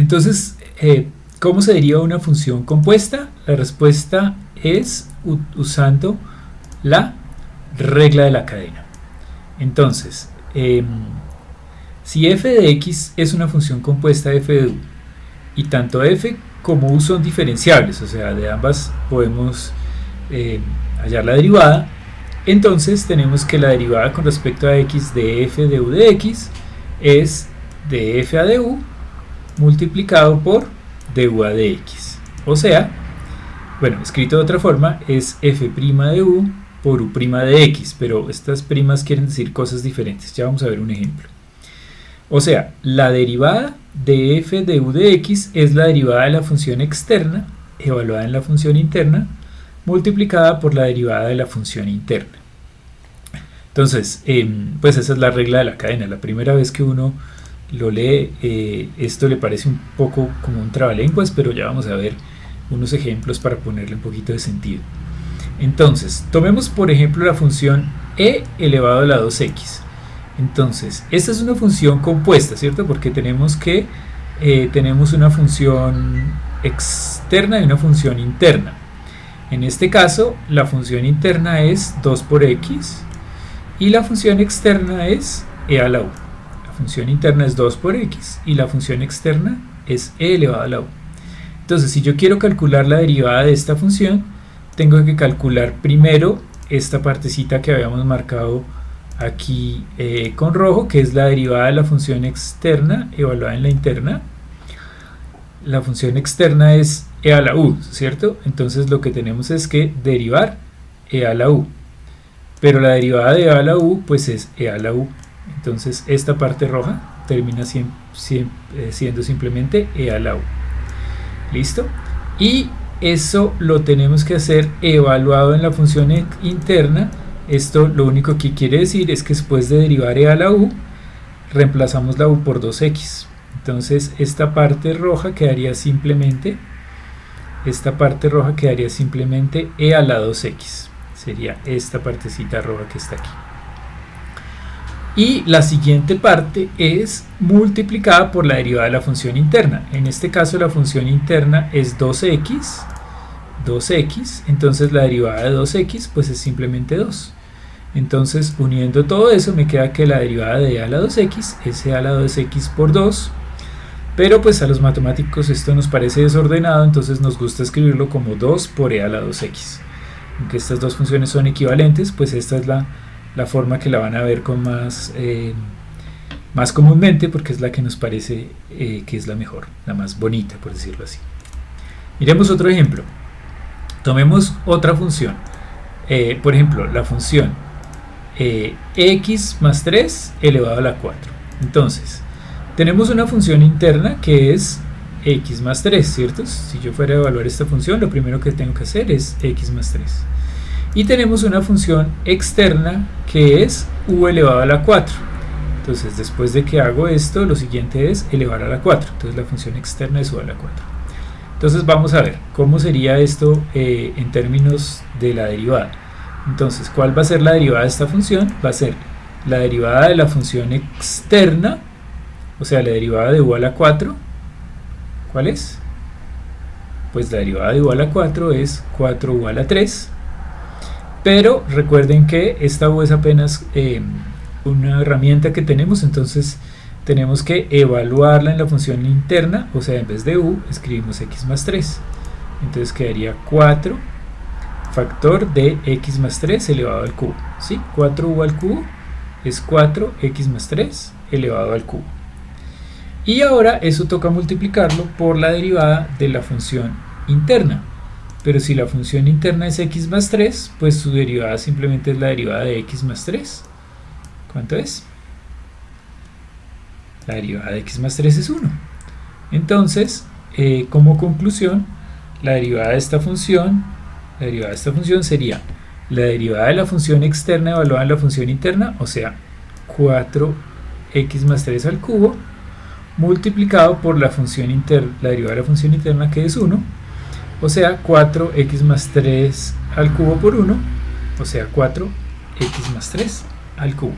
Entonces, ¿cómo se deriva una función compuesta? La respuesta es usando la regla de la cadena. Entonces, si f de x es una función compuesta de f de u, y tanto f como u son diferenciables, o sea, de ambas podemos hallar la derivada, entonces tenemos que la derivada con respecto a x de f de u de x es de f a de u multiplicado por du a de x. O sea, bueno, escrito de otra forma, es f' de u por u' de x, pero estas primas quieren decir cosas diferentes. Ya vamos a ver un ejemplo. O sea, la derivada de f de u de x es la derivada de la función externa evaluada en la función interna multiplicada por la derivada de la función interna. Entonces, pues esa es la regla de la cadena. La primera vez que uno lo lee, esto le parece un poco como un trabalenguas, pero ya vamos a ver unos ejemplos para ponerle un poquito de sentido. Entonces, tomemos por ejemplo la función e elevado a la 2x. Entonces, esta es una función compuesta, ¿cierto? Porque tenemos una función externa y una función interna. En este caso, la función interna es 2 por x y la función externa es e a la u. La función interna es 2 por x y la función externa es e elevado a la u. Entonces, si yo quiero calcular la derivada de esta función, tengo que calcular primero esta partecita que habíamos marcado aquí con rojo, que es la derivada de la función externa evaluada en la interna. La función externa es e a la u, ¿cierto? Entonces lo que tenemos es que derivar e a la u, pero la derivada de e a la u pues es e a la u. Entonces esta parte roja termina siendo simplemente e a la u. ¿Listo? Y eso lo tenemos que hacer evaluado en la función interna. Esto lo único que quiere decir es que después de derivar e a la u, reemplazamos la u por 2x. Entonces esta parte roja quedaría simplemente e a la 2x. Sería esta partecita roja que está aquí. Y la siguiente parte es multiplicada por la derivada de la función interna. En este caso la función interna es 2x, entonces la derivada de 2x pues es simplemente 2. Entonces, uniendo todo eso, me queda que la derivada de e a la 2x es e a la 2x por 2, pero pues a los matemáticos esto nos parece desordenado, entonces nos gusta escribirlo como 2 por e a la 2x. Aunque estas dos funciones son equivalentes, pues esta es la forma que la van a ver con más comúnmente, porque es la que nos parece que es la mejor, la más bonita, por decirlo así. Miremos otro ejemplo. Tomemos otra función, por ejemplo, la función x más 3 elevado a la 4. Entonces, tenemos una función interna que es x más 3, ¿cierto? Si yo fuera a evaluar esta función, lo primero que tengo que hacer es x más 3. Y tenemos una función externa que es u elevado a la 4. Entonces, después de que hago esto, lo siguiente es elevar a la 4. Entonces, la función externa es u a la 4. Entonces, vamos a ver cómo sería esto en términos de la derivada. Entonces, ¿cuál va a ser la derivada de esta función? Va a ser la derivada de la función externa, o sea, la derivada de u a la 4. ¿Cuál es? Pues la derivada de u a la 4 es 4u a la 3. Pero recuerden que esta u es apenas una herramienta que tenemos, entonces tenemos que evaluarla en la función interna, o sea, en vez de u, escribimos x más 3. Entonces quedaría 4 factor de x más 3 elevado al cubo. ¿Sí? 4u al cubo es 4x más 3 elevado al cubo. Y ahora eso toca multiplicarlo por la derivada de la función interna. Pero si la función interna es x más 3, pues su derivada simplemente es la derivada de x más 3. ¿Cuánto es? La derivada de x más 3 es 1. Entonces, como conclusión, la derivada de esta función sería la derivada de la función externa evaluada en la función interna, o sea, 4x más 3 al cubo, multiplicado por la derivada de la función interna, que es 1, o sea, 4x más 3 al cubo por 1, o sea, 4x más 3 al cubo.